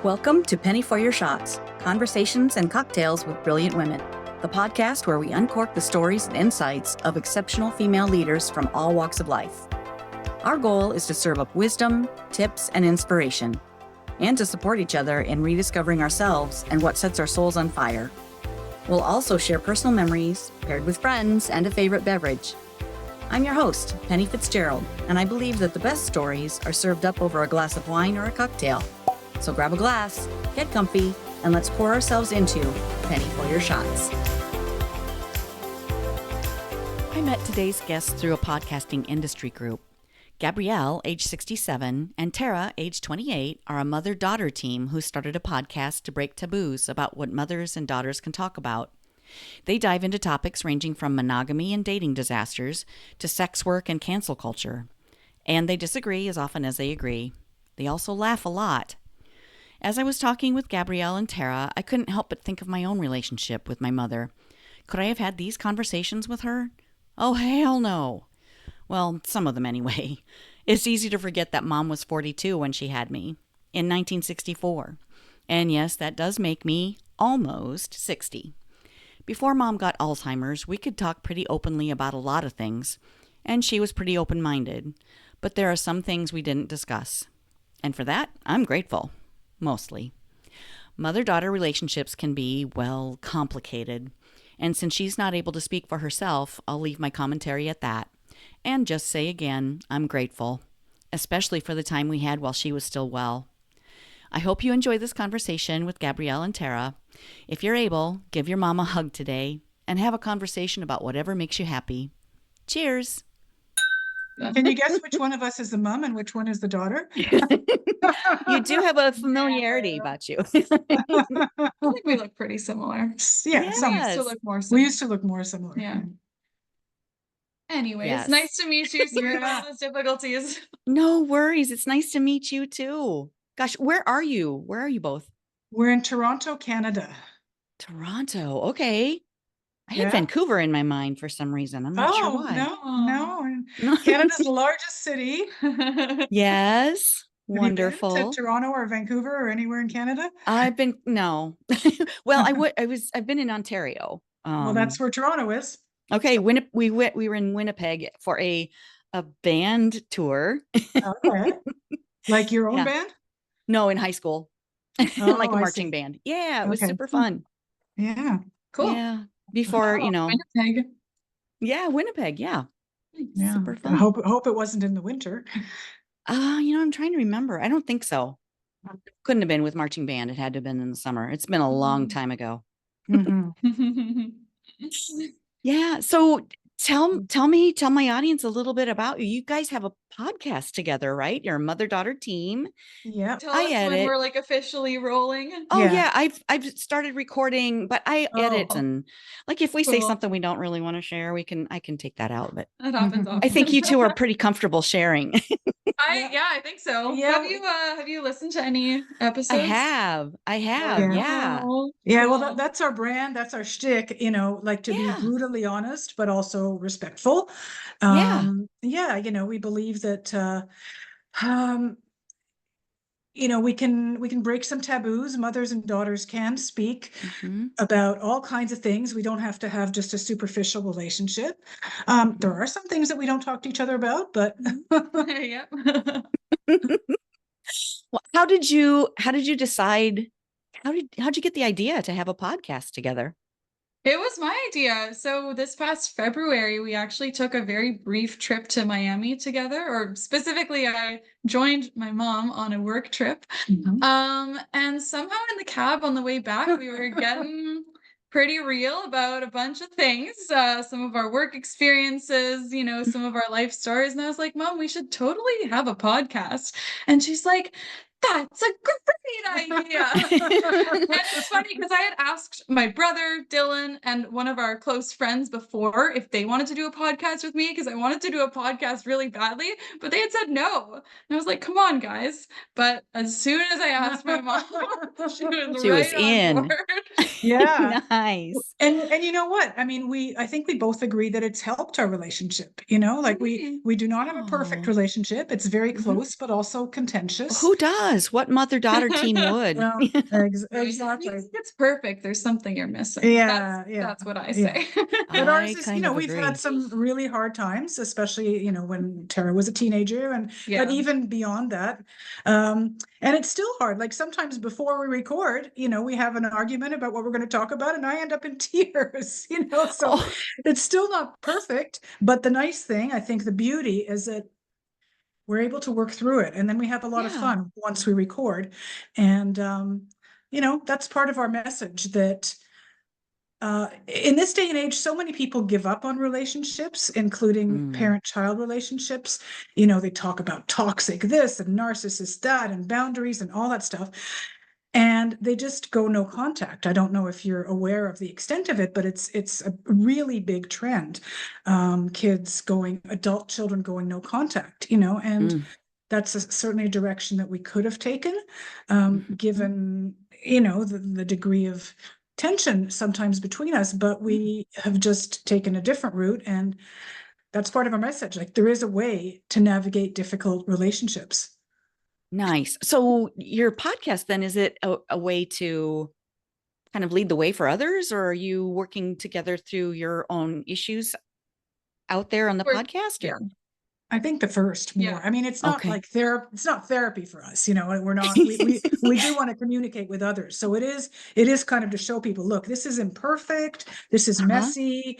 Welcome to Penny for Your Shots, Conversations and Cocktails with Brilliant Women, the podcast where we uncork the stories and insights of exceptional female leaders from all walks of life. Our goal is to serve up wisdom, tips, and inspiration, and to support each other in rediscovering ourselves and what sets our souls on fire. We'll also share personal memories, paired with friends and a favorite beverage. I'm your host, Penny Fitzgerald, and I believe that the best stories are served up over a glass of wine or a cocktail. So grab a glass, get comfy, and let's pour ourselves into Penny for Your Shots. I met today's guests through a podcasting industry group. Gabrielle, age 67, and Tara, age 28, are a mother-daughter team who started a podcast to break taboos about what mothers and daughters can talk about. They dive into topics ranging from monogamy and dating disasters to sex work and cancel culture. And they disagree as often as they agree. They also laugh a lot. As I was talking with Gabrielle and Tara, I couldn't help but think of my own relationship with my mother. Could I have had these conversations with her? Oh, hell no. Well, some of them anyway. It's easy to forget that Mom was 42 when she had me, in 1964. And yes, that does make me almost 60. Before Mom got Alzheimer's, we could talk pretty openly about a lot of things, and she was pretty open-minded. But there are some things we didn't discuss. And for that, I'm grateful. Mostly. Mother-daughter relationships can be, well, complicated. And since she's not able to speak for herself, I'll leave my commentary at that. And just say again, I'm grateful, especially for the time we had while she was still well. I hope you enjoy this conversation with Gabrielle and Tara. If you're able, give your mom a hug today and have a conversation about whatever makes you happy. Cheers! Can you guess which one of us is the mom and which one is the daughter? You do have a familiarity about you. I think we look pretty similar. Yeah, We used to look more we similar. used to look more similar. Yeah. Anyways, Yes. nice to meet you. Sorry Yeah. about those difficulties. No worries. It's nice to meet you too. Gosh, where are you? Where are you both? We're in Toronto, Canada. Toronto. Okay. I had Yeah. Vancouver in my mind for some reason. I'm not sure Oh, why. no. Canada's the largest city. Yes. Have you been Wonderful. to Toronto or Vancouver or anywhere in Canada? No. Well, I've been in Ontario. Well, that's where Toronto is. Okay. We were in Winnipeg for a band tour. Okay. Like your own Yeah. band? No, in high school. Like a Oh, I marching see. band. Yeah, it was Okay. super fun. Yeah. Cool. Yeah. Before, Winnipeg. yeah, Winnipeg. Yeah. Yeah. Super I fun. hope it wasn't in the winter. I'm trying to remember. I don't think so. Couldn't have been with marching band. It had to have been in the summer. It's been a long time ago. Mhm. Yeah. So tell my audience a little bit about you. You guys have a podcast together, right? You're a mother-daughter team. Yeah. Tell I us when edit. we're like officially rolling. Oh Yeah. yeah, I've started recording, but I edit, Oh. and like if we say Cool. something we don't really want to share, I can take that out. But That happens Mhm. often. I think you two are pretty comfortable sharing. I think so. Yeah. Have you listened to any episodes? I have. Yeah. Yeah. Oh, Yeah, well, cool. that's our brand. That's our shtick, like to Yeah. be brutally honest, but also respectful. Yeah. Yeah, we believe that, we can break some taboos. Mothers and daughters can speak Mhm. about all kinds of things. We don't have to have just a superficial relationship. There are some things that we don't talk to each other about, but Yep. Well, how did you decide? How'd you get the idea to have a podcast together? It was my idea. So this past February, we actually took a very brief trip to Miami together, or specifically, I joined my mom on a work trip. And somehow in the cab on the way back, we were getting pretty real about a bunch of things, some of our work experiences, some of our life stories. And I was like, Mom, we should totally have a podcast. And she's like, that's a great idea. And it's funny because I had asked my brother, Dylan, and one of our close friends before if they wanted to do a podcast with me because I wanted to do a podcast really badly, but they had said no. And I was like, come on, guys. But as soon as I asked my mom, she was She was right on in. board. Yeah. Nice. And you know what? I mean, I think we both agree that it's helped our relationship, like we do not have a perfect Oh. relationship. It's very Mhm. close, but also contentious. Who does? What mother-daughter team would? Well, Right? exactly. If it's perfect, there's something you're missing. Yeah, yeah, That's what I yeah. say. But ours I is, kind of we've had agree. some really hard times, especially, when Tara was a teenager but Yeah. even beyond that. And it's still hard. Like sometimes before we record, we have an argument about what we're going to talk about and I end up in tears, so Oh, it's still not perfect. But the nice thing, I think the beauty is that we're able to work through it. And then we have a lot of yeah. fun once we record. And, that's part of our message that in this day and age, so many people give up on relationships, including Mm. parent-child relationships. They talk about toxic this and narcissist that and boundaries and all that stuff. And they just go no contact. I don't know if you're aware of the extent of it, but it's a really big trend. Adult children going no contact, and Mm. that's certainly a direction that we could have taken, Mhm. given, the degree of tension sometimes between us, but we have just taken a different route. And that's part of our message. Like there is a way to navigate difficult relationships. Nice. So your podcast then, is it a way to kind of lead the way for others, or are you working together through your own issues out there on the We're- podcast? yeah. Or I think the first more. Yeah. I mean, it's not okay. like it's not therapy for us, we're not, we do want to communicate with others. So it is kind of to show people, look, this is imperfect, this is Uh-huh. messy.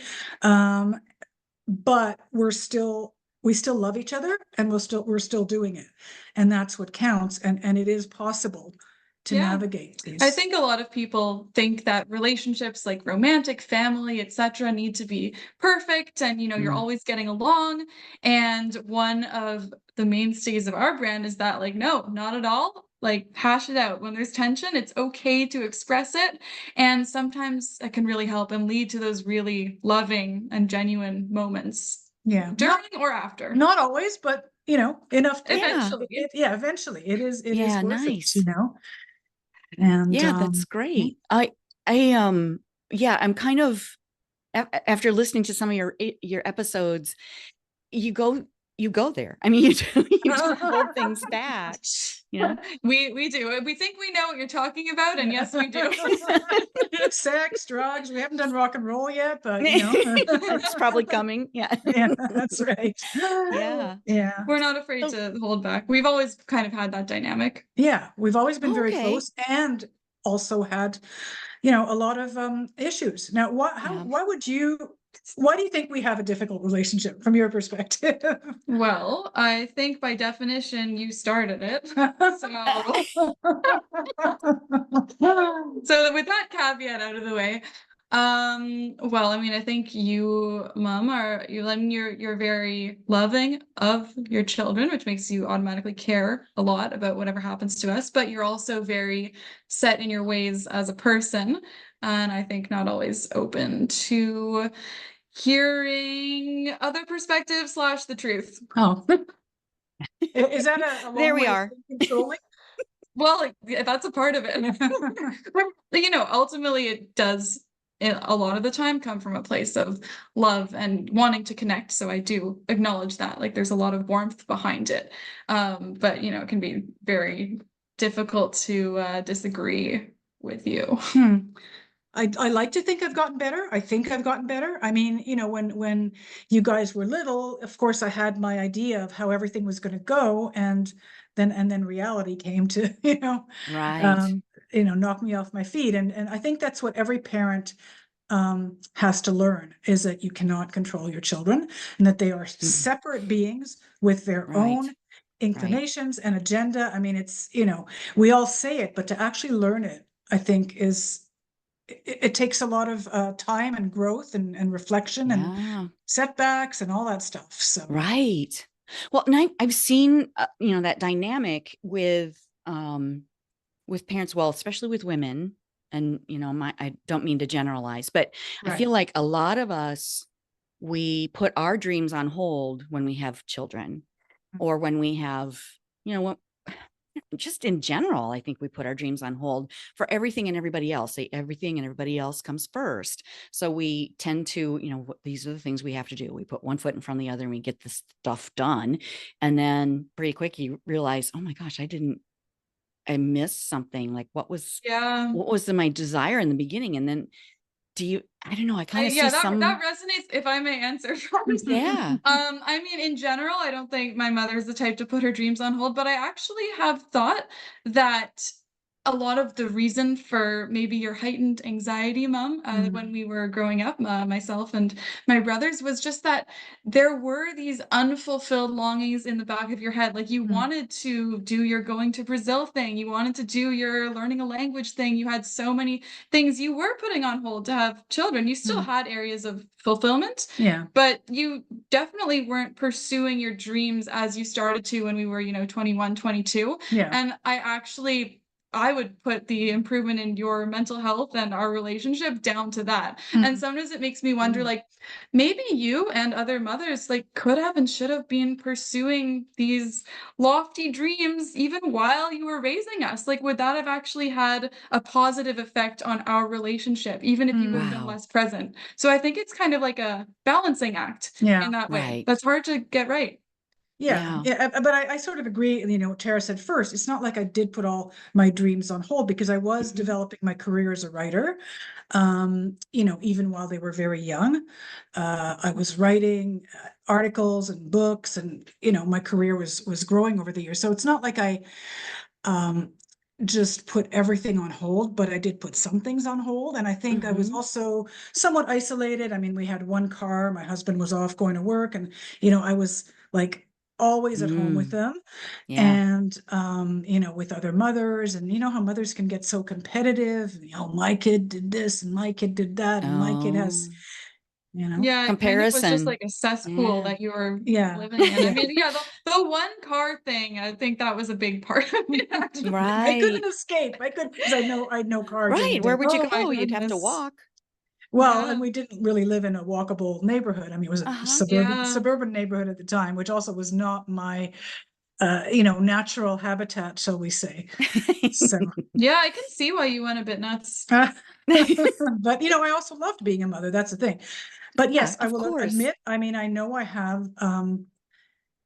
But we still love each other and we're still doing it. And that's what counts. And it is possible to Yeah. navigate these. I think a lot of people think that relationships like romantic, family, etc. need to be perfect and you're always getting along. And one of the mainstays of our brand is that like, no, not at all. Like hash it out. When there's tension, it's okay to express it. And sometimes it can really help and lead to those really loving and genuine moments Yeah. during or after. Not always, but enough. Yeah. Eventually. Eventually it is Yeah, worth nice. it. And Yeah, that's great. I yeah, I'm kind of after listening to some of your episodes, you go you go there. I mean, you don't hold things back, you know. We do. We think we know what you're talking about, and yes, we do. Sex, drugs. We haven't done rock and roll yet, but It's probably coming. Yeah. yeah, that's right. Yeah. Yeah. We're not afraid So, to hold back. We've always kind of had that dynamic. Yeah, we've always been very okay. close and also had, a lot of issues. Now, Yeah. why do you think we have a difficult relationship from your perspective? Well, I think by definition you started it. So with that caveat out of the way, well, I mean, I think you, Mom, you're very loving of your children, which makes you automatically care a lot about whatever happens to us, but you're also very set in your ways as a person, and I think not always open to hearing other perspectives slash the truth. Oh, is that a long There we way of are. controlling? Well, like, yeah, that's a part of it. Ultimately it does a lot of the time come from a place of love and wanting to connect. So I do acknowledge that. Like there's a lot of warmth behind it. But it can be very difficult to disagree with you. I like to think I've gotten better. I think I've gotten better. I mean, when you guys were little, of course, I had my idea of how everything was going to go, and then reality came to Right. knock me off my feet. And I think that's what every parent has to learn, is that you cannot control your children and that they are Mm-mm. separate beings with their Right. own inclinations and agenda. I mean, it's we all say it, but to actually learn it, I think it takes a lot of time and growth and reflection and Yeah. setbacks and all that stuff. So Right. Well, and I've seen that dynamic with parents, well, especially with women, and I don't mean to generalize, but I right. feel like a lot of us, we put our dreams on hold when we have children, or when we have, you know, just in general, I think we put our dreams on hold for everything and everybody else. Say everything and everybody else comes first. So we tend to, these are the things we have to do. We put one foot in front of the other and we get this stuff done. And then pretty quick, you realize, oh my gosh, I missed something. Like what was Yeah. my desire in the beginning? And then I don't know, I kind of see Yeah, that some. resonates, if I may answer first. Yeah. I mean, in general, I don't think my mother's the type to put her dreams on hold, but I actually have thought that a lot of the reason for maybe your heightened anxiety, Mom, when we were growing up, myself and my brothers, was just that there were these unfulfilled longings in the back of your head. Like you wanted to do your going to Brazil thing, you wanted to do your learning a language thing. You had so many things you were putting on hold to have children. You still had areas of fulfillment, but you definitely weren't pursuing your dreams as you started to when we were, 21, 22. And I would put the improvement in your mental health and our relationship down to that. And sometimes it makes me wonder, like, maybe you and other mothers, like, could have and should have been pursuing these lofty dreams even while you were raising us. Like, would that have actually had a positive effect on our relationship, even if you would have been less present? So I think it's kind of like a balancing act in that way. Right. That's hard to get right. Yeah. But I sort of agree, what Tara said first. It's not like I did put all my dreams on hold because I was developing my career as a writer. Even while they were very young, I was writing articles and books, and my career was growing over the years. So it's not like I just put everything on hold, but I did put some things on hold. And I think I was also somewhat isolated. I mean, we had one car, my husband was off going to work, and I was like always at home with them. And with other mothers, and how mothers can get so competitive, my kid did this and my kid did that, and my kid has Yeah, it kind of was just like a cesspool that you were living in. I mean, the one car thing, I think that was a big part of it, actually. I couldn't escape. I couldn't, because I had no car during the Right. Where day. would you Oh my go? You'd have to goodness. walk. Well, and we didn't really live in a walkable neighborhood. I mean, it was a suburban neighborhood at the time, which also was not my natural habitat, shall we say. So Yeah, I can see why you went a bit nuts. but I also loved being a mother. That's the thing. But yes, I will admit, I mean, I know I have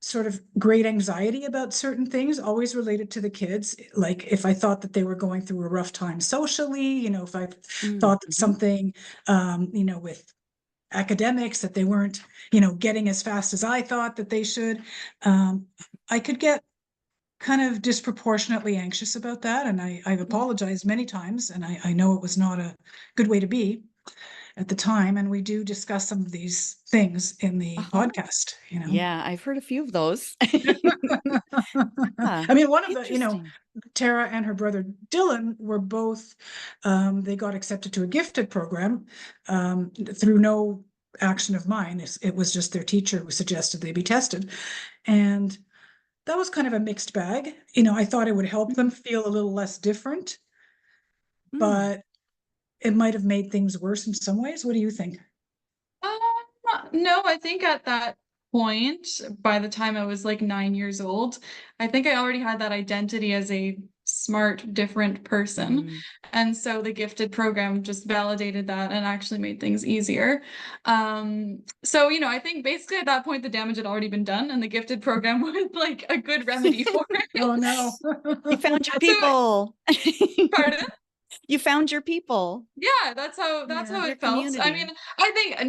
sort of great anxiety about certain things, always related to the kids. Like if I thought that they were going through a rough time socially, if I thought that something, with academics, that they weren't, getting as fast as I thought that they should, I could get kind of disproportionately anxious about that. And I've apologized many times, and I know it was not a good way to be at the time. And we do discuss some of these things in the podcast, Yeah, I've heard a few of those. I mean, one of the, Tara and her brother Dylan were both, they got accepted to a gifted program through no action of mine. It was just their teacher who suggested they be tested. And that was kind of a mixed bag. I thought it would help them feel a little less different, but it might have made things worse in some ways. What do you think? No, I think at that point, by the time I was like 9 years old, I think I already had that identity as a smart, different person. And so the gifted program just validated that and actually made things easier. So, I think basically at that point, the damage had already been done, and the gifted program was like a good remedy for it. Oh, no. You found your people. Pardon? You found your people. Yeah, that's how it felt. I mean, I think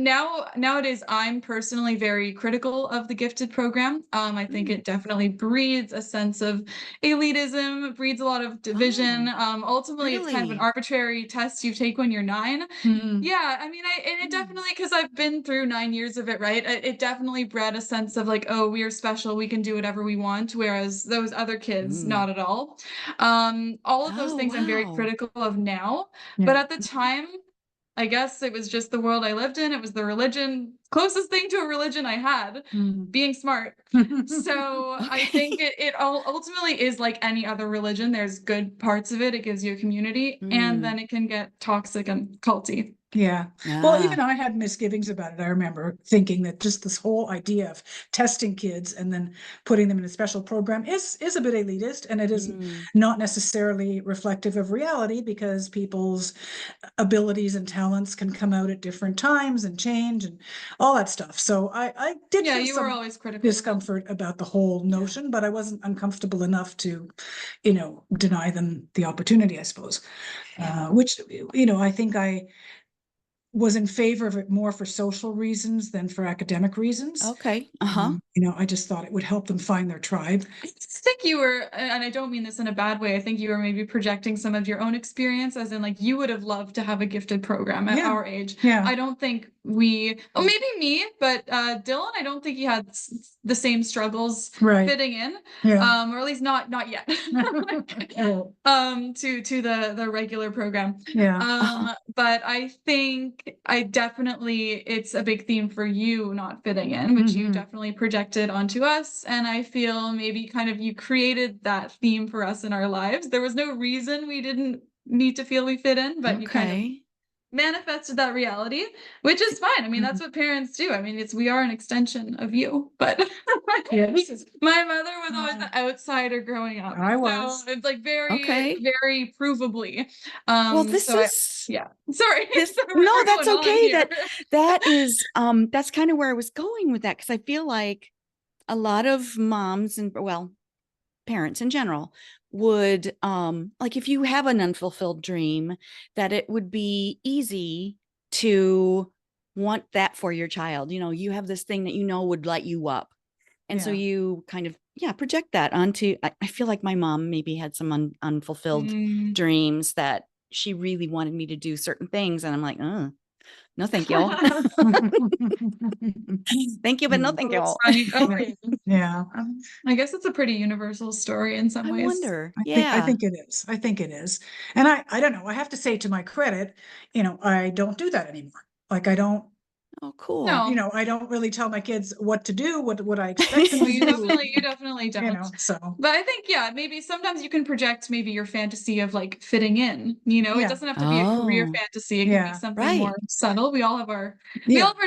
nowadays I'm personally very critical of the gifted program. I think it definitely breeds a sense of elitism, breeds a lot of division. Ultimately, it's kind of an arbitrary test you take when you're 9. Yeah, I mean, it definitely, because I've been through 9 years of it, right? It definitely bred a sense of like, oh, we are special, we can do whatever we want, whereas those other kids, not at all. All of those things I'm very critical of now, but at the time, I guess it was just the world I lived in. It was the religion closest thing to a religion I had, being smart. So I think it ultimately is like any other religion. There's good parts of it. It gives you a community, and then it can get toxic and culty. Yeah. Well, even I had misgivings about it. I remember thinking that just this whole idea of testing kids and then putting them in a special program is a bit elitist, and it is not necessarily reflective of reality, because people's abilities and talents can come out at different times and change and all that stuff. So I did feel you were some always critical discomfort about the whole notion, but I wasn't uncomfortable enough to, deny them the opportunity, I suppose. Which, I think I was in favor of it more for social reasons than for academic reasons. Okay. I just thought it would help them find their tribe. I think you were, and I don't mean this in a bad way, I think you were maybe projecting some of your own experience, as in like you would have loved to have a gifted program at our age. Yeah. I don't think maybe me, but Dylan, I don't think he had the same struggles fitting in. Yeah. Or at least not yet. To the regular program. Yeah. But I think it's a big theme for you not fitting in, which you definitely projected onto us. And I feel maybe kind of you created that theme for us in our lives. There was no reason we didn't need to feel we fit in, but you kind of manifested that reality, which is fine. I mean, that's what parents do. I mean, we are an extension of you, but my mother was always the outsider growing up. I was. So it's like very, very provably. Well, this so is sorry. No, that's okay. That is that's kind of where I was going with that, because I feel like a lot of moms and parents in general would like, if you have an unfulfilled dream, that it would be easy to want that for your child. You have this thing that would light you up, and so you kind of project that onto. I feel like my mom maybe had some unfulfilled dreams that she really wanted me to do certain things, and I'm like, no, thank you. Thank you, but no, thank you. Yeah. I guess it's a pretty universal story in some ways. I wonder. I think it is. I think it is. And I don't know. I have to say, to my credit, I don't do that anymore. Like, I don't. Oh, cool. No. I don't really tell my kids what to do, what I expect them to do. You definitely don't. So. But I think, maybe sometimes you can project maybe your fantasy of like fitting in, it doesn't have to be a career fantasy. It can be something more subtle. We all have our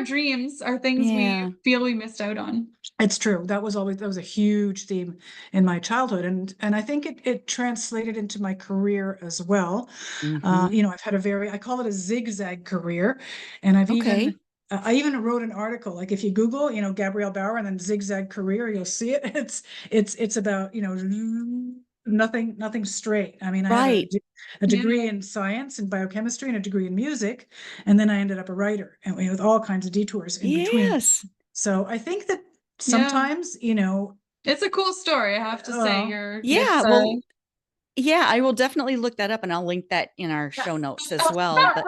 dreams, our things we feel we missed out on. It's true. That was a huge theme in my childhood. And I think it translated into my career as well. I've had I call it a zigzag career. And I even wrote an article, like if you Google, Gabrielle Bauer and then zigzag career, you'll see it. It's about, nothing straight. I mean, I had a degree in science and biochemistry and a degree in music, and then I ended up a writer, and with all kinds of detours in between. So I think that sometimes, it's a cool story, I have to say. I will definitely look that up, and I'll link that in our show notes as well. But,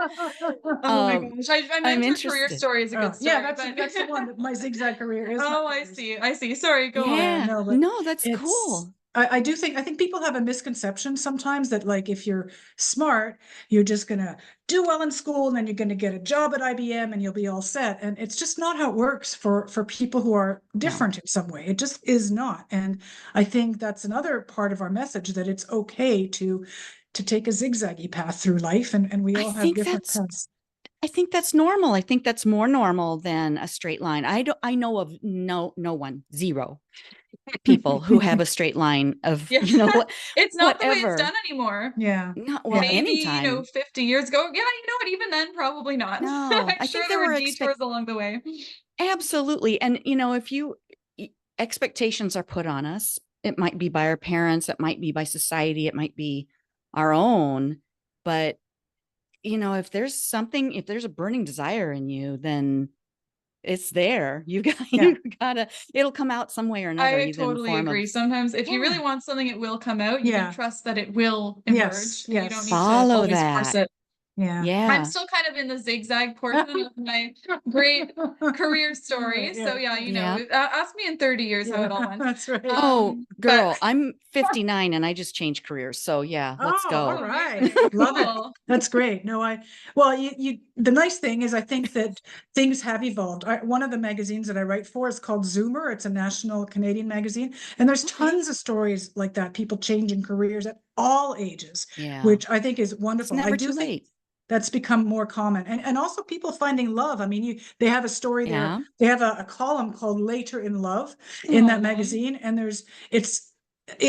oh my gosh, I meant your career story is a good story. Yeah, that's the one that my zigzag career is. Oh, I see. Sorry, go on. No, that's cool. I think people have a misconception sometimes that, like, if you're smart, you're just gonna do well in school and then you're gonna get a job at IBM and you'll be all set. And it's just not how it works for people who are different in some way. It just is not. And I think that's another part of our message, that it's okay to take a zigzaggy path through life, and we all have different paths. I think that's normal. I think that's more normal than a straight line. I know of no one, zero people who have a straight line of, it's not the way it's done anymore. Maybe, anytime. 50 years ago. What, even then, probably not. No, I'm sure there were detours along the way. Absolutely. And, if expectations are put on us, it might be by our parents, it might be by society, it might be our own, but if there's a burning desire in you, then it's there. You gotta, it'll come out some way or another. I totally agree. Sometimes if you really want something, it will come out. You can trust that it will emerge. Yes. You don't need follow to always force it. Yeah. I'm Yeah. still kind of in the zigzag portion of my great career story. So yeah, you know, ask me in 30 years how it all went. That's right. Oh, But girl, I'm 59 and I just changed careers. So yeah, let's Oh, all go. right. amazing. Love it. Cool. That's great. No, well, the nice thing is I think that things have evolved. One of the magazines that I write for is called Zoomer. It's a national Canadian magazine. And there's Okay. tons of stories like that, people changing careers at all ages, Yeah. which I think is It's wonderful. I never do too think late. that's become more common. And also people finding love. I mean, they have a story there. Yeah. They have a column called Later in Love in that Aw. magazine. And it's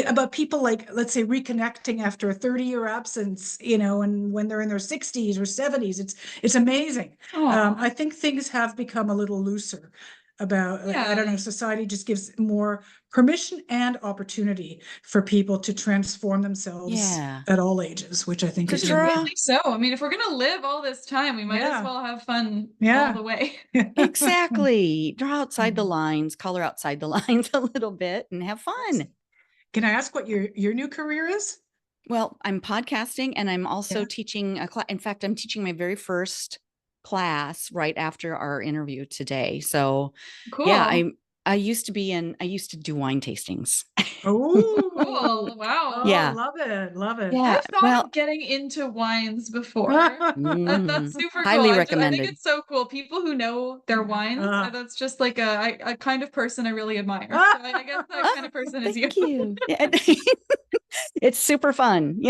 about people, like, let's say, reconnecting after a 30-year absence, and when they're in their 60s or 70s. It's amazing. Aw. I think things have become a little looser about, I don't know, Yeah. society just gives more permission and opportunity for people to transform themselves Yeah. at all ages, which I think is So, really Tara, Really so. I mean, if we're gonna live all this time, we might as Yeah. well have fun Yeah. all the way. exactly. Draw outside the lines, color outside the lines a little bit and have fun. Can I ask what your new career is? Well, I'm podcasting and I'm also Yeah. teaching a class. In fact, I'm teaching my very first class right after our interview today. So Cool. yeah, I used to do wine tastings. Oh, Cool. Wow. oh, Yeah. love it, love it. Yeah. I've thought Well, of getting into wines before. mhm. That's super cool. Highly I think recommended. it's so cool. People who know their wines, that's just like a kind of person I really admire. So I guess that kind of person is you. Thank you. Yeah. It's super fun.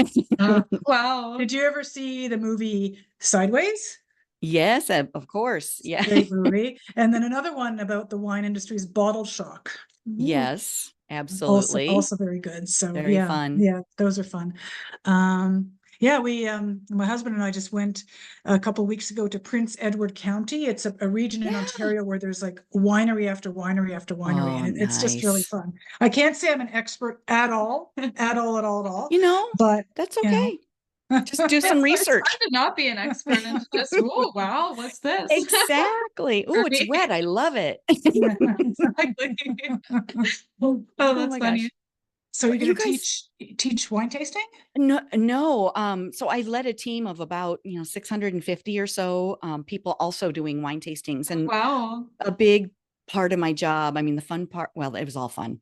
Wow. Did you ever see the movie Sideways? Yes, of course. Yeah. Great movie. And then another one about the wine industry's Bottle Shock. Yes, Also, absolutely. also very good. So Very yeah, fun. yeah, those are fun. Yeah, my husband and I just went a couple weeks ago to Prince Edward County. It's a region in Yeah. Ontario where there's like winery after winery after winery, Oh, and it's just really nice. fun. I can't say I'm an expert at all, at all, at all, at all, You know, but that's you know. okay. Just do some It's research. hard to not be an expert and just, oh wow, what's this? Exactly. Oh, it's Right. red. I love it. Exactly. Oh, Oh that's my funny. gosh. So you're You going to guys, teach wine tasting? no. So I led a team of about 650 or so people also doing wine tastings, and Wow. a big part of my job, I mean, the fun part, well, it was all fun.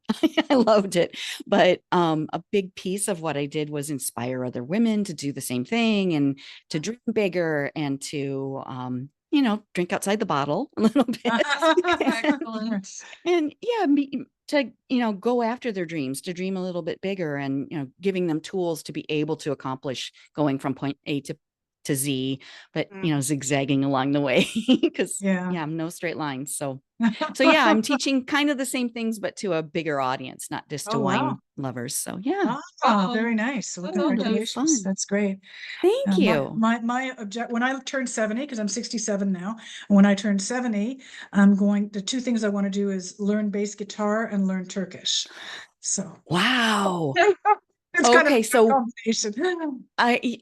I loved it. But a big piece of what I did was inspire other women to do the same thing and to dream bigger and to, drink outside the bottle a little bit. Excellent. And yeah, to, go after their dreams, to dream a little bit bigger and, giving them tools to be able to accomplish going from point A to Z, but, zigzagging along the way because Yeah. I'm no straight lines. So yeah, I'm teaching kind of the same things, but to a bigger audience, not just to Oh, wow. wine lovers. So yeah, Oh, very nice. Well, I love that. congratulations. Fun. That's great. Thank you. My object when I turned 70, because I'm 67 now, when I turned 70, the two things I want to do is learn bass guitar and learn Turkish. So Wow. it's kind of Okay, a so combination.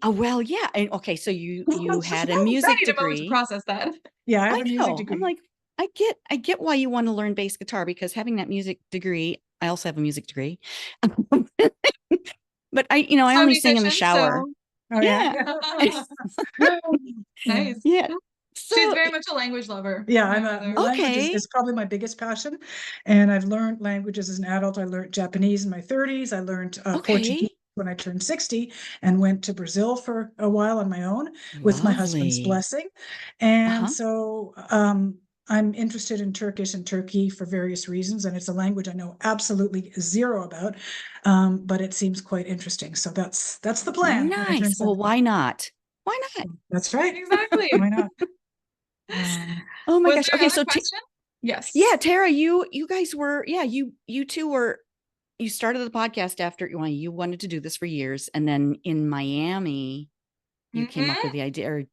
well, yeah. And okay, so you had a I music need a moment to degree. process that. Yeah, I I have a music know. degree. I'm like, I get why you want to learn bass guitar because having that music degree, I also have a music degree. But I So only sing in the musician, shower. Oh, Yeah. Nice. Yeah. She's So very much a language lover. Yeah, my mother. language Okay. is probably my biggest passion. And I've learned languages as an adult. I learned Japanese in my 30s. I learned Portuguese Okay. when I turned 60 and went to Brazil for a while on my own with my husband's Lovely. blessing. And Uh-huh. so I'm interested in Turkish and Turkey for various reasons. And it's a language I know absolutely zero about, but it seems quite interesting. So that's the plan. when I turn Nice. Well, 70. why not? Why not? That's right. Exactly. Why not? Oh my Was gosh. there Okay, another so question? Yes. yeah, Tara, you guys were, you two were, you started the podcast after you wanted to do this for years, and then in Miami, you came up with the idea, or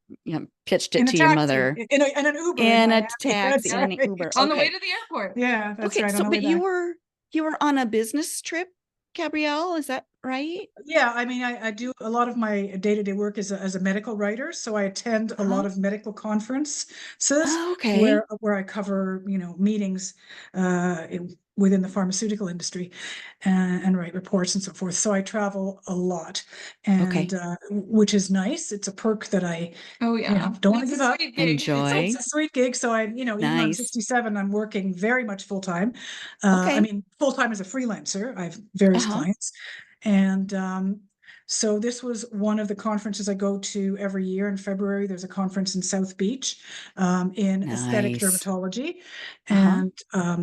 pitched it In a to your taxi, mother in an Uber in a Miami. taxi, That's in an right. Uber. On the way Okay, to the airport. Yeah, that's okay. right. On So, the but way back. you were on a business trip, Gabrielle. Is that right? Yeah, I mean, I do a lot of my day-to-day work as a medical writer, so I attend a lot of medical conferences Oh, okay. where I cover, meetings within the pharmaceutical industry and write reports and so forth. So I travel a lot, and which is nice. It's a perk that I don't want to give up. Enjoy. It's a sweet gig. So I, even though I'm 67, I'm working very much full time. I mean, full time as a freelancer. I have various clients, and so this was one of the conferences I go to every year in February. There's a conference in South Beach in aesthetic dermatology. And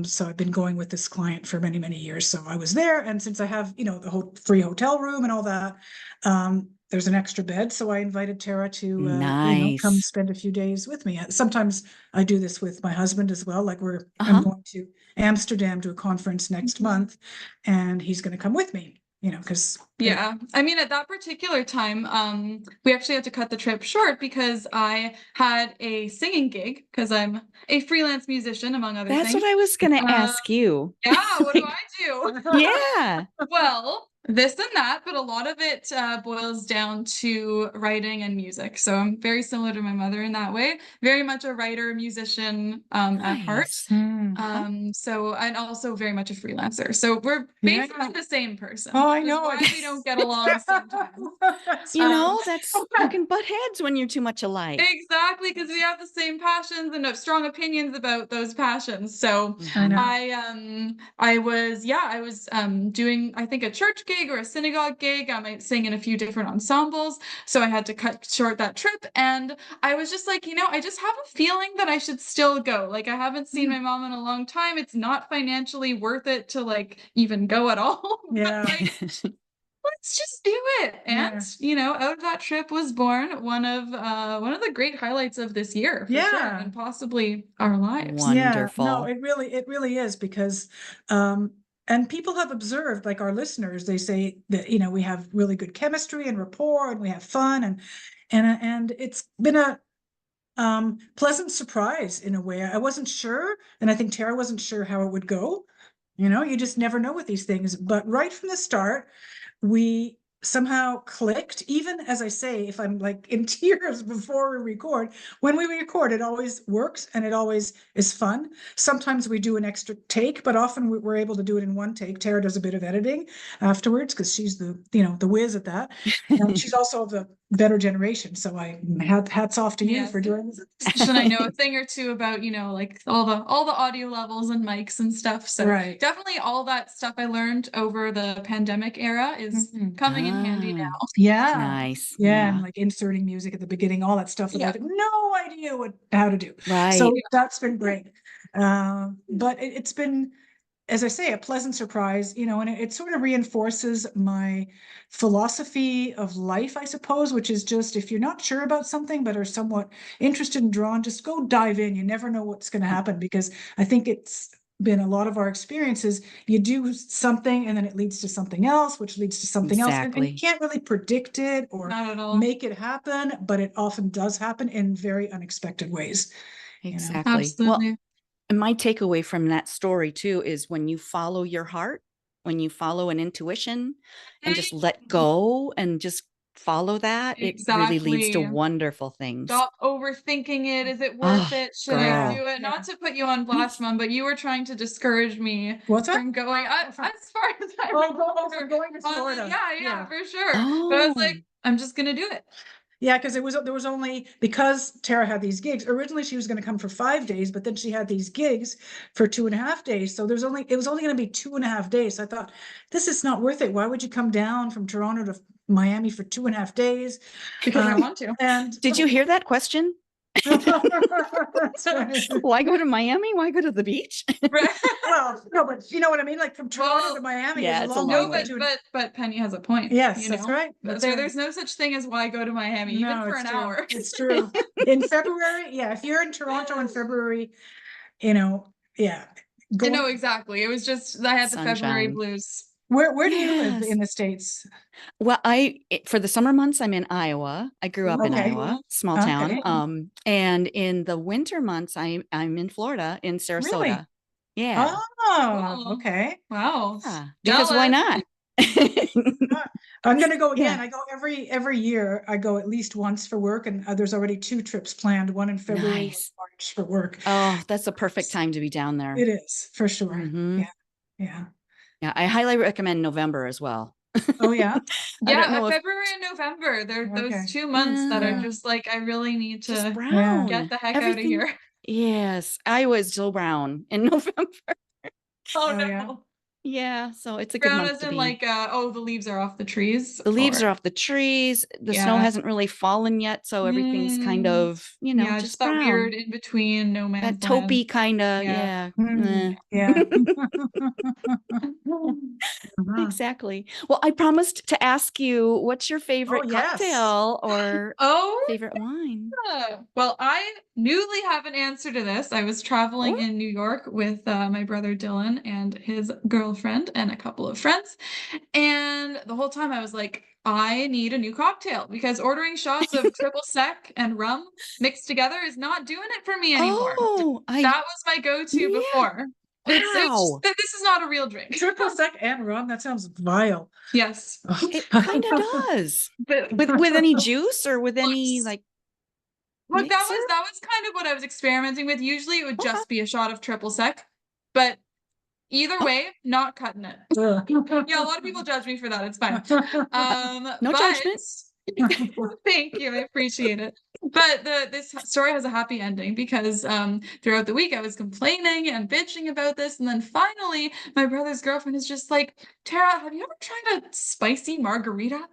so I've been going with this client for many, many years. So I was there. And since I have, the whole free hotel room and all that, there's an extra bed. So I invited Tara to come spend a few days with me. Sometimes I do this with my husband as well. Like I'm going to Amsterdam to a conference next month, and he's going to come with me. Because I mean, at that particular time, we actually had to cut the trip short because I had a singing gig because I'm a freelance musician, among other things. That's what I was going to ask you. Yeah, what do I do? Yeah. Well, this and that, but a lot of it boils down to writing and music. So I'm very similar to my mother in that way. Very much a writer, musician at heart. So I'm also very much a freelancer. So we're basically the same person. Oh, I know. Why we don't get along sometimes. That's you can butt heads when you're too much alike. Exactly, because we have the same passions and have strong opinions about those passions. So I was doing, I think, a church gig or a synagogue gig. I might sing in a few different ensembles. So I had to cut short that trip. And I was just like, I just have a feeling that I should still go. Like, I haven't seen my mom in a long time. It's not financially worth it to even go at all. Yeah. Let's just do it. And out of that trip was born one of the great highlights of this year, for sure, and possibly our lives. Wonderful. No, it really is, because and people have observed, like our listeners, they say that we have really good chemistry and rapport, and we have fun, and it's been a pleasant surprise in a way. I wasn't sure, and I think Tara wasn't sure how it would go. You just never know with these things, but right from the start, we somehow clicked. Even, as I say, if I'm in tears before we record, when we record, it always works and it always is fun. Sometimes we do an extra take, but often we're able to do it in one take. Tara does a bit of editing afterwards because she's the whiz at that. And she's also of the better generation. So hats off to you for doing this. And I know a thing or two about, all the audio levels and mics and stuff. So definitely all that stuff I learned over the pandemic era is coming in handy now. Yeah. Nice. Yeah. And inserting music at the beginning, all that stuff that I had no idea how to do. Right. So that's been great. But it's been, as I say, a pleasant surprise, and it sort of reinforces my philosophy of life, I suppose, which is just, if you're not sure about something but are somewhat interested and drawn, just go dive in. You never know what's going to happen, because I think it's been a lot of our experiences. You do something and then it leads to something else, which leads to something else. And you can't really predict it or make it happen, but it often does happen in very unexpected ways. Exactly. Absolutely. Well, and my takeaway from that story too is when you follow your heart, when you follow an intuition and just let go and just follow that, it really leads to wonderful things. Stop overthinking it. Is it worth it? Should I do it? Not to put you on blast, Mom, but you were trying to discourage me from going as far as I remember. Going to Florida. Yeah, for sure. But I was like, I'm just going to do it. Yeah, because there was only, because Tara had these gigs. Originally, she was going to come for 5 days, but then she had these gigs for 2.5 days. So it was only going to be 2.5 days. So I thought, this is not worth it. Why would you come down from Toronto to Miami for 2.5 days? Because I want to. And did you hear that question? Why go to Miami? Why go to the beach? Well, no, but you know what I mean? From Toronto to Miami is a long way. But Penny has a point. Yes, that's right. There's no such thing as why go to Miami, even for an hour. It's true. In February, if you're in Toronto in February, No, exactly. It was just, I had the February blues. Where do you live in the States? Well, for the summer months, I'm in Iowa. I grew up in Iowa, small town. And in the winter months, I'm in Florida, in Sarasota. Really? Yeah. Oh, okay. Wow. Yeah, because why not? I'm going to go again. I go every year. I go at least once for work, and there's already 2 trips planned. One in February, one in March for work. Oh, that's a perfect time to be down there. It is, for sure. Yeah. Yeah. Yeah, I highly recommend November as well. Oh, yeah. I don't Yeah, know if February and November, they're Okay. those 2 months that are Yeah. just like, I really need just to brown. get the heck out of Everything. here. Yes, I was so brown in November. Oh, Oh, no. yeah. Yeah, so it's a good Brown month as to in be. like, the leaves are off the trees, The leaves or are off the trees. The snow yeah. hasn't really fallen yet, so everything's kind of, Yeah, just just that weird brown. in between no That man's land. taupey kind of, Yeah. yeah. Yeah. Exactly. Well, I promised to ask you, what's your favorite yes. cocktail or Oh, favorite wine? well, I newly have an answer to this. I was traveling Oh. in New York with my brother Dylan and his girlfriend and a couple of friends. And the whole time I was like, I need a new cocktail because ordering shots of triple sec and rum mixed together is not doing it for me anymore. Oh, That was my go-to Yeah. before. It's just Wow. that this is not a real drink. Triple sec and rum. That sounds vile. Yes. It kind of does. But With any juice or with any like look, that mixer? was kind of what I was experimenting with. Usually it would Okay. just be a shot of triple sec, but either Oh. way, not cutting it. Ugh. Yeah, a lot of people judge me for that. It's fine. No But judgment. thank you, I appreciate it. But this story has a happy ending because throughout the week I was complaining and bitching about this, and then finally my brother's girlfriend is just like, Tara, have you ever tried a spicy margarita?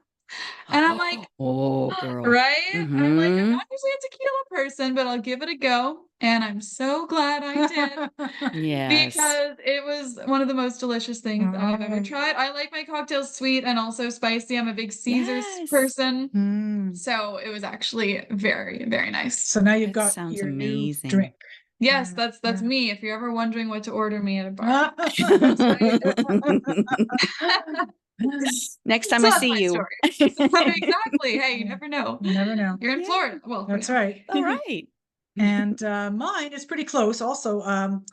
And I'm like, Oh, girl. right? I'm like, I'm Mhm. not usually a tequila person, but I'll give it a go. And I'm so glad I did Yes. because it was one of the most delicious things I've ever tried. I like my cocktails sweet and also spicy. I'm a big Caesar's Yes. person. Mm. So it was actually very, very nice. So now you've That got sounds your new amazing. drink. Yes, Yeah, that's yeah. me. If you're ever wondering what to order me at a bar. That's right. Next time So I that's see my you. story. Exactly. Hey, you never know. You never know. You're in Yeah. Florida. Well, for That's now. right. All right. And mine is pretty close also.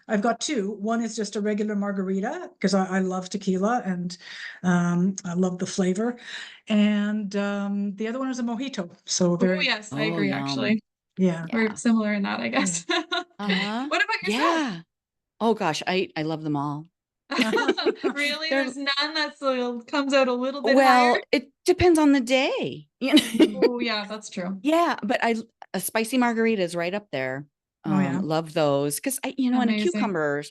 I've got two. One is just a regular margarita because I love tequila and I love the flavor. And the other one is a mojito. So Oh, very, yes, I Oh, agree, yum. actually. yeah. We're Yeah. similar in that, I guess. Uh-huh. What about yourself? Yeah. Oh gosh, I love them all. Really? They're There's none that's comes out a little bit well, higher? it depends on the day. Oh, yeah, that's true. Yeah, but a spicy margarita is right up there. Oh, yeah. Love those because and a Amazing. cucumber,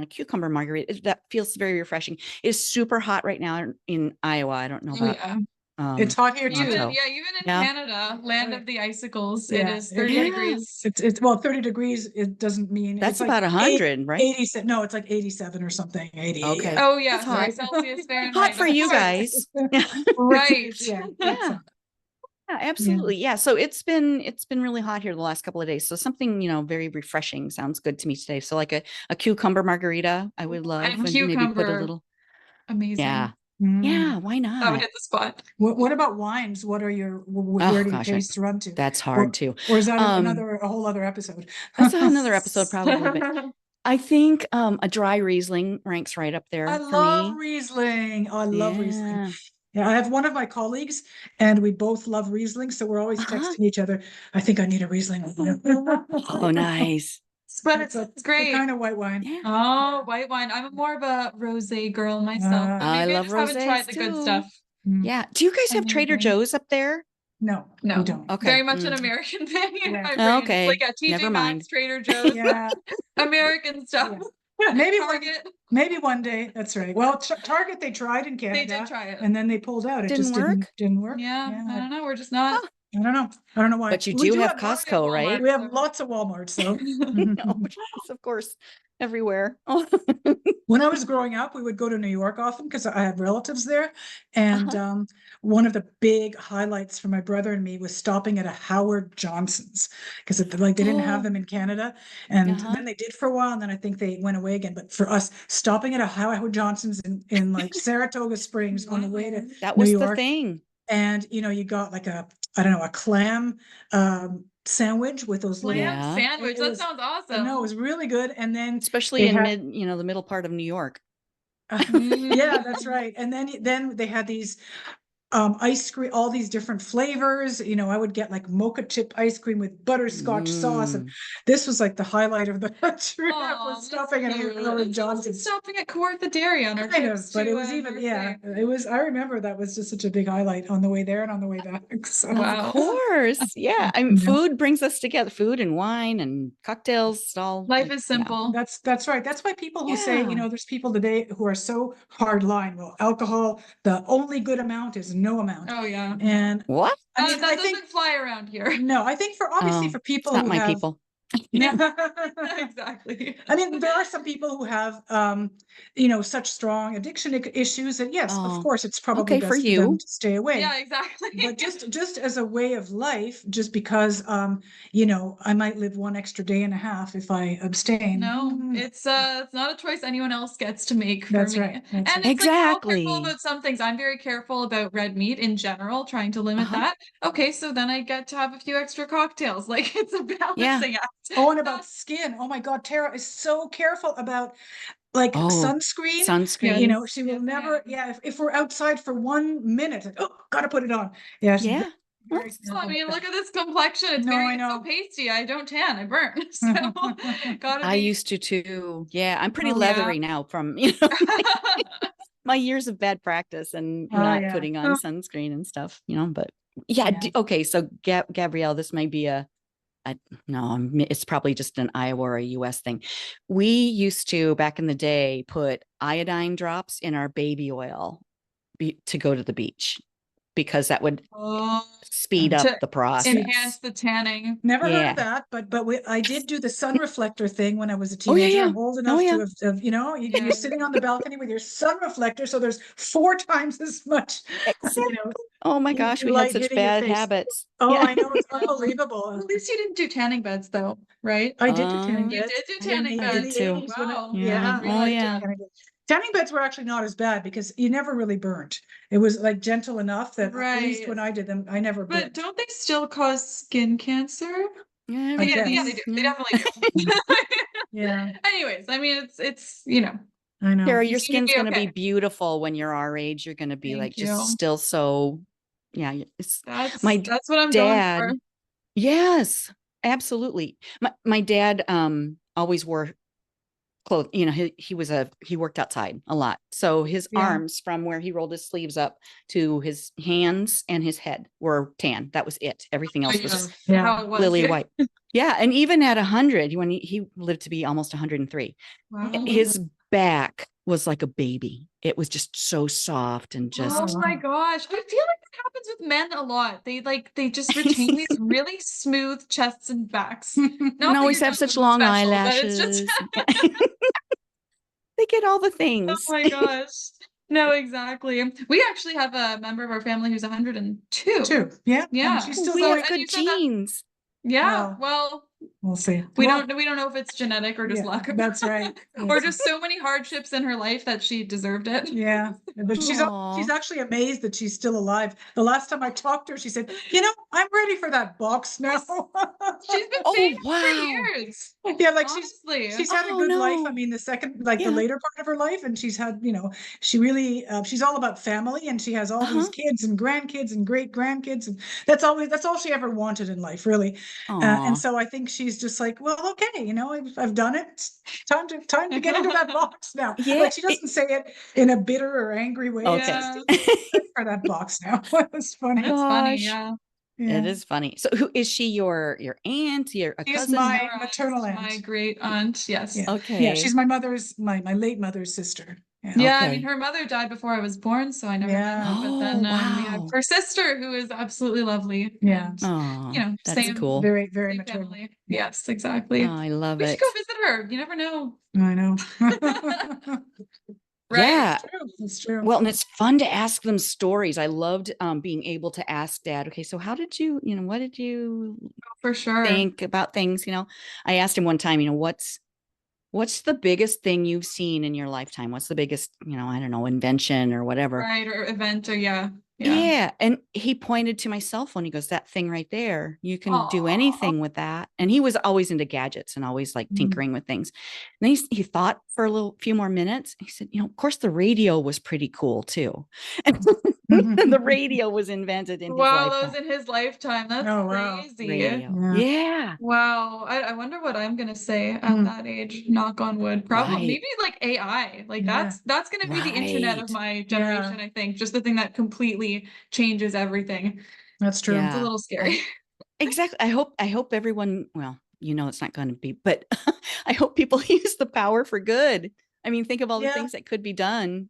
cucumber margarita that feels very refreshing. It's super hot right now in Iowa. I don't know Oh, about yeah. It's hot here Even, too. Toronto. yeah, even in Yeah. Canada, land of the icicles, it Yeah, is 30 Yeah. degrees. It's well, 30 degrees. It doesn't mean That's it's like about 100, right? 87. No, it's like 87 or something. 88. Okay. Oh, yeah, That's sorry, hot. Celsius, Fahrenheit. Hot for of you course. guys. Right. Yeah. Yeah. Yeah, absolutely. Yeah. So it's been really hot here the last couple of days. So something, very refreshing sounds good to me today. So like a cucumber margarita, I would love, And and maybe put a cucumber, little. amazing. Yeah. Mm. Yeah. Why That would not? hit the spot. What about wines? What are your where Oh do your gosh, tastes run to? that's hard too. Or is that Um, a whole other episode? That's another episode probably, but I think a dry Riesling ranks right up there I for love me. Riesling. I love Riesling. Yeah. Yeah, I have one of my colleagues, and we both love Riesling, so we're always Uh-huh. texting each other. I think I need a Riesling. Oh, nice. But it's great. kind of white wine. Yeah. Oh, white wine. I'm more of a rosé girl myself, but I maybe I love just haven't tried rosés the good too. stuff. Yeah. Do you guys have Trader Amazing. Joe's up there? No, No, we don't. Okay. very much an American thing in Yeah. my brain. Okay. Like a Never TJ mind. Maxx, Trader Joe's, Yeah, American stuff. maybe Target. maybe one day. That's right. Well, Target they tried in Canada. They did try it. and then they pulled out. It Didn't just work? didn't work. Yeah, I don't know. We're just not. Huh. I don't know. I don't know why. But you We do have lots- Costco, right? We have lots of Walmarts, so. No, yes, of course, everywhere. Oh. When I was growing up, we would go to New York often because I have relatives there. And one of the big highlights for my brother and me was stopping at a Howard Johnson's because they didn't have them in Canada. And then they did for a while, and then I think they went away again. But for us, stopping at a Howard Johnson's in like Saratoga Springs on the way to That New was the York. thing. And you got like a clam sandwich with those little Clam Yeah. sandwich. It That was- sounds I awesome. know it was really good. And then Especially they in had- the middle part of New York. yeah, that's right. And then they had these ice cream, all these different flavors. You know, I would get like mocha chip ice cream with butterscotch sauce, and this was like the highlight of the trip. Was stopping at Howard Johnson's. Stopping at Kawartha Dairy on our trips, but it was even it was. I remember that was just such a big highlight on the way there and on the way back. So. Of course, yeah. I mean, food brings us together. Food and wine and cocktails. All life is simple. That's right. That's why people who say, you know, there's people today who are so hard line. Well, alcohol, the only good amount is no amount. Oh yeah. And what? I mean, that doesn't fly around here. No, I think for obviously for people not who my have people. Yeah, exactly. I mean, there are some people who have, you know, such strong addiction issues that yes, of course, it's probably best for them to stay away. Yeah, exactly. But just as a way of life, just because, you know, I might live one extra day and a half if I abstain. No, it's not a choice anyone else gets to make for That's me. right. That's and right. it's like, how careful about some things. I'm very careful about red meat in general, trying to limit that. Okay, so then I get to have a few extra cocktails. Like, it's a balancing act. Oh, and about skin. Oh my God, Tara is so careful about like sunscreen. Sunscreen. You know, she will never. Yeah, if we're outside for 1 minute, like, oh, gotta put it on. Yeah. I mean, look at this complexion. It's very so pasty. I don't tan. I burn. So gotta. I used to too. Yeah, I'm pretty leathery now from my years of bad practice and not putting on sunscreen and stuff. You know, but okay. So Gabrielle, this may be no, it's probably just an Iowa or a US thing. We used to, back in the day, put iodine drops in our baby oil to go to the beach because that would speed up the process. Enhance the tanning. Never heard of that, but I did do the sun reflector thing when I was a teenager. I'm old enough to have, you know, you're sitting on the balcony with your sun reflector, so there's 4 times as much. You know, oh my gosh, we had such bad habits. Oh, I know, it's unbelievable. At least you didn't do tanning beds, though, right? I did do tanning beds. You did do tanning beds too. Wow. Yeah. Tanning beds were actually not as bad because you never really burnt. It was like gentle enough that at least when I did them, I never burnt. But don't they still cause skin cancer? Yeah, they do. They definitely do. Yeah. Anyways, I mean, it's you know. I know. Sarah, your skin's going to be beautiful when you're our age. You're going to be just still so. Yeah, that's what I'm going for. Yes, absolutely. My dad always wore clothes. You know, he worked outside a lot, so his arms from where he rolled his sleeves up to his hands and his head were tan. That was it. Everything else was lily white. Yeah, and even at 100, when he lived to be almost 103, his back was like a baby. It was just so soft and just. Oh my gosh, I feel like that happens with men a lot. They just retain these really smooth chests and backs. Don't always have such long eyelashes. They get all the things. Oh my gosh. No, exactly. We actually have a member of our family who's 102. Yeah. Yeah. She's still we have good genes. Yeah. Well, we'll see. We don't know if it's genetic or just luck. That's right. Or just so many hardships in her life that she deserved it. Yeah. But she's actually amazed that she's still alive. The last time I talked to her, she said, you know, I'm ready for that box now. She's been saying it for years. Yeah, like she's had a good life. I mean, the later part of her life, and she's had, you know, she really she's all about family, and she has all these kids and grandkids and great grandkids, and that's all she ever wanted in life, really. And so I think she's just like, well, okay, you know, I've done it. It's time to get into that box now. Like, she doesn't say it in a bitter or angry way. Okay. For that box now. It's funny. It's funny, yeah. It is funny. So who is she? Your aunt? Your cousin? My maternal aunt. My great aunt. Yes. Yeah. Okay. Yeah, she's my late mother's sister. Yeah, I mean, her mother died before I was born, so I never met her. But then we have her sister, who is absolutely lovely. Yeah. And, you know, that's cool. Very, very maternal. Family. Yes, exactly. Oh, I love it. We should go visit her. You never know. I know. Right. Yeah, it's true. Well, and it's fun to ask them stories. I loved being able to ask Dad, okay, so how did you, what did you for sure think about things? I asked him one time, what's the biggest thing you've seen in your lifetime? What's the biggest, I don't know, invention or whatever? Right, or event, or Yeah. And he pointed to my cell phone. He goes, that thing right there, you can do Aw. anything with that. And he was always into gadgets and always like Mm. tinkering with things. And then he thought for a few more minutes. He said, of course the radio was pretty cool too. And the radio was invented in his Wow, that was lifetime. in his lifetime. That's Oh, wow. crazy. Radio. Yeah. Yeah. Wow. I wonder what I'm gonna say at Mm. that age. Knock on wood. Probably Right. maybe like AI. Like Yeah. that's gonna be the internet of Right. my generation, I think. Just the thing that completely changes everything. That's true. It's a Yeah. little scary. Exactly. I hope everyone, well, it's not going to be, but I hope people use the power for good. I mean, think of all the Yeah. things that could be done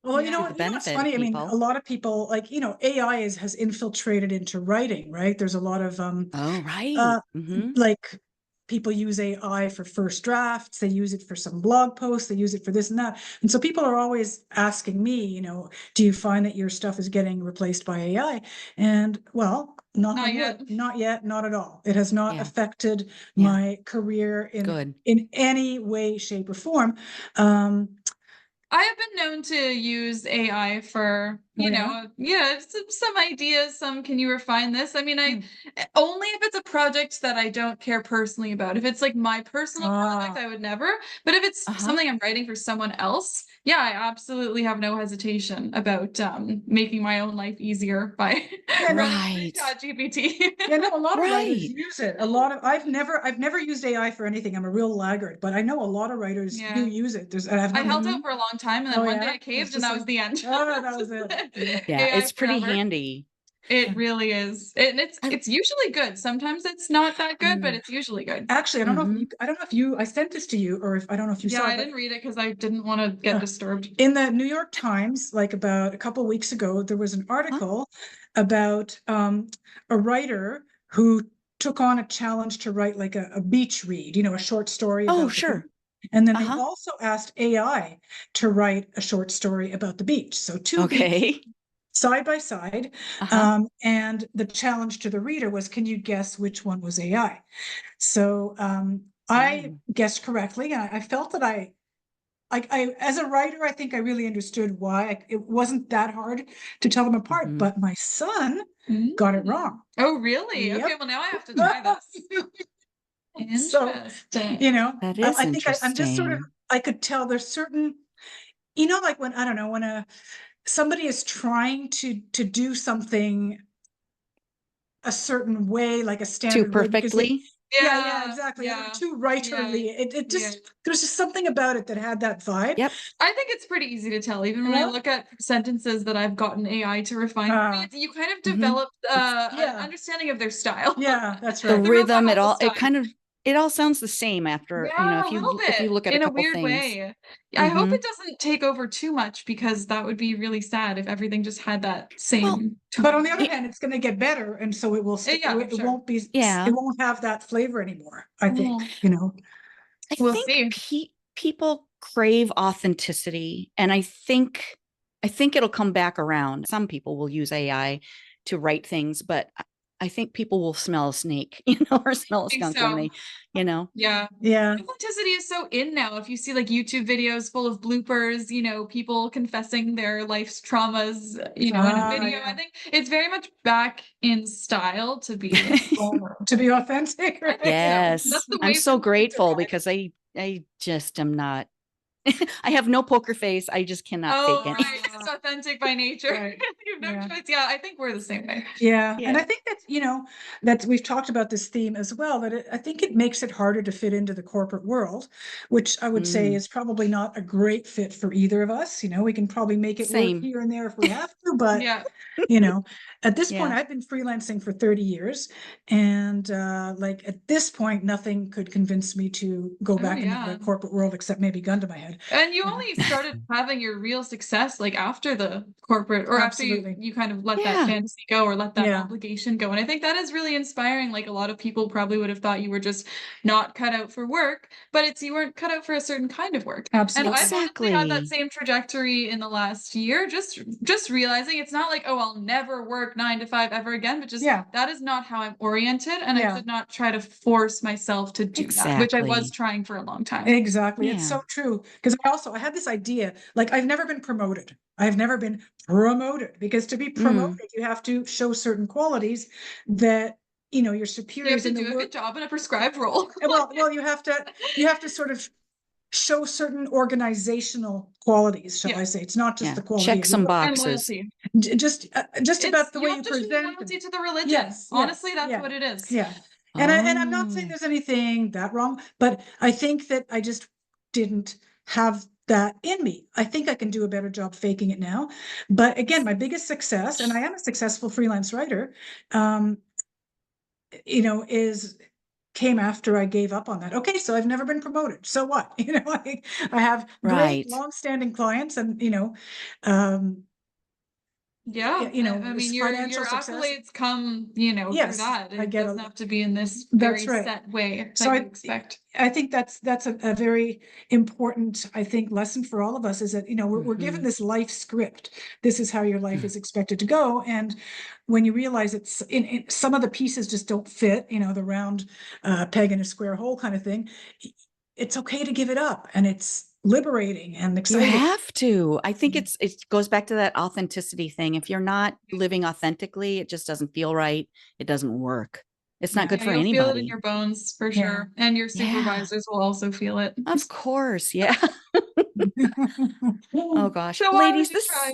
Well, Yeah. to the what's benefit of funny? I mean, a people. lot of people like, AI has infiltrated into writing, right? There's a lot of Oh, right. uh Mm-hmm. like people use AI for first drafts, they use it for some blog posts, they use it for this and that. And so people are always asking me, do you find that your stuff is getting replaced by AI? And well, knock Not on yet. wood, not yet, not at all. It has not Yeah. affected Yeah. my career Good. in any way, shape, or form. Um, I have been known to use AI for, Oh, yeah? some ideas, can you refine this? I mean, Hmm. only if it's a project that I don't care personally about. If it's like my personal project, Ah. I would never. But if it's Uh-huh. something I'm writing for someone else, yeah, I absolutely have no hesitation about making my own life easier by running Right. ChatGPT. Yeah, no, a lot of writers Right. use it. I've never used AI for anything. I'm a real laggard, but I know a lot of writers Yeah. do use it. I have I no. held out for a long time, and then Oh, one day yeah? I It's caved, and just that like, was the end. oh, that was it. Yeah. Yeah. AI It's pretty forever. handy. It really is. And I- it's usually good. Sometimes it's not that good, but Mm. it's usually good. Actually, I don't know if Mhm. I sent this to you, or if I don't know if you Yeah, saw I it, but didn't read it because I didn't want to get disturbed. in the New York Times, like about a couple weeks ago, there was an article about a writer who took on a challenge to write like a beach read, a short story Oh, about the sure. beach. And then they Uh-huh. also asked AI to write a short story about the beach. So two beaches Okay. side by side. Uh-huh. And the challenge to the reader was, can you guess which one was AI? So I Oh. guessed correctly. And I felt that as a writer, I think I really understood why it wasn't that hard to tell them apart. Mhm. But my son got it wrong. Oh, really? Yep. Okay, well now I have to try this. So, Interesting. That is I think I'm just sort of, interesting. I could tell there's certain, like when, I don't know, when somebody is trying to do something a certain way, like a Too standard way, because perfectly. yeah, exactly. Yeah. Too Yeah. writerly. It just, there's just something about it that had that vibe. Yep. I think it's pretty easy to tell, even when I Yeah. look at sentences that I've gotten AI to refine for me. You kind of Mhm. develop an Yeah. understanding of their style. Yeah, that's The right. rhythm, it grammatical all, style. it all sounds the same after, Yeah, a if little you bit, look at a in a couple weird things. way. I hope Mhm. it doesn't take over too much, because that would be really sad if everything just had that Well, same But on the other it- hand, it's going to get better, and so it will. Yeah, It sure. won't be. Yeah. It won't have that flavor anymore. I think. I We'll think see. people crave authenticity, and I think it'll come back around. Some people will use AI to write things, but I think people will smell a snake, or smell a think skunk so. when they, Yeah. Yeah. Authenticity is so in now. If you see like YouTube videos full of bloopers, people confessing their life's traumas, in a video, I think it's very much back in style to be To be authentic. I think so. Yes. That's the I'm way so some things are grateful going. because I just am not. I have no poker face. I just cannot fake Oh, it. right. It's authentic by nature. Right. You have no Yeah. choice. Yeah, I think we're the same way. Yeah, and I Yeah. think that we've talked about this theme as well, that I think it makes it harder to fit into the corporate world, which I would say Mm. is probably not a great fit for either of us. We can probably make it work Same. here and there if we have to, but Yeah. at this point, Yeah. I've been freelancing for 30 years, and like at this point, nothing could convince me to go back into yeah. the corporate world except maybe gun to my head. And you only started having your real success like after the corporate, or after Absolutely. you kind of let that Yeah. fantasy go, or let that Yeah. obligation go. And I think that is really inspiring. Like a lot of people probably would have thought you were just not cut out for work, but it's you weren't cut out for a certain kind of work. And Absolutely. I've honestly had that Exactly. same trajectory in the last year, just realizing it's not like, oh, I'll never work 9 to 5 ever again, but just Yeah. that is not how I'm oriented, and I Yeah. should not try to force myself to do that, which I was Exactly. trying for a long time. Exactly. It's Yeah. so true. Because I had this idea, like I've never been promoted. I've never been promoted, because to be promoted, you have to show certain qualities that, your You have superiors to in do the a work. good job in a prescribed role. Well, you have to sort of show certain organizational qualities, shall Yeah. I say. It's not just Yeah. the quality Check of some your work. And boxes. loyalty. Just about the way You you have to show present. loyalty to the religion. Yes, Honestly, yes, that's yeah, what it is. yeah. And I'm not saying Oh, there's anything that wrong, but I think that I just didn't have that in me. I think I can do a better job faking it now. But again, my biggest success, and I am a successful freelance writer, is came after I gave up on that. Okay, so I've never been promoted. So what? I have great right. long-standing clients, and um, Yeah. I it's mean, financial your success. accolades come, through Yes, that. I It get doesn't a. have to be in this That's very right. set way So that you expect. I think that's a very important, I think, lesson for all of us, is that, we're given this life script. This is how your life is expected to go. And when you realize it's in some of the pieces just don't fit, the round peg in a square hole kind of thing, it's okay to give it up, and it's liberating and You exciting. have to. I think it goes back to that authenticity thing. If you're not living authentically, it just doesn't feel right. It doesn't work. It's not Yeah. good Yeah, for you'll feel it in anybody. your bones for Yeah. sure. And your Yeah. supervisors will also feel it. Of course. Yeah. Oh gosh. So why Ladies, would you try?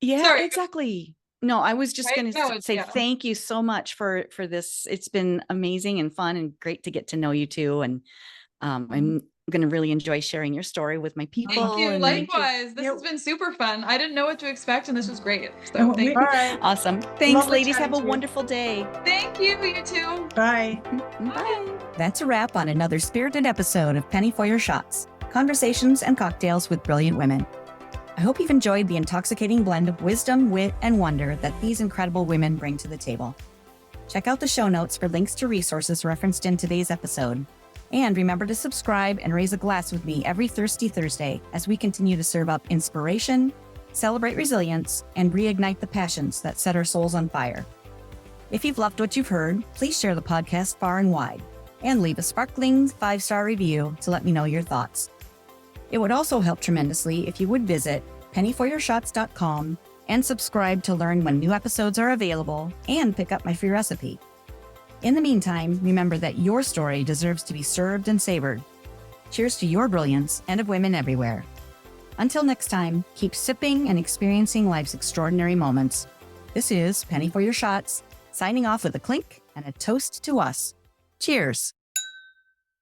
yeah, Sorry, exactly. No, I was just right? going No, to say yeah. thank you so much for this. It's been amazing and fun and great to get to know you too. And I'm going to really enjoy sharing your story with my people. Thank you. And Likewise. This Yeah. has been super fun. I didn't know what to expect, and this was great. So And thank All you. right. awesome. Thanks, Lovely ladies. Have chatting a to you. wonderful day. Thank you. You too. Bye. Bye. That's a wrap on another spirited episode of Penny for Your Shots, conversations and cocktails with brilliant women. I hope you've enjoyed the intoxicating blend of wisdom, wit, and wonder that these incredible women bring to the table. Check out the show notes for links to resources referenced in today's episode. And remember to subscribe and raise a glass with me every Thirsty Thursday as we continue to serve up inspiration, celebrate resilience, and reignite the passions that set our souls on fire. If you've loved what you've heard, please share the podcast far and wide, and leave a sparkling 5-star review to let me know your thoughts. It would also help tremendously if you would visit pennyforyourshots.com and subscribe to learn when new episodes are available and pick up my free recipe. In the meantime, remember that your story deserves to be served and savored. Cheers to your brilliance and of women everywhere. Until next time, keep sipping and experiencing life's extraordinary moments. This is Penny for Your Shots, signing off with a clink and a toast to us. Cheers.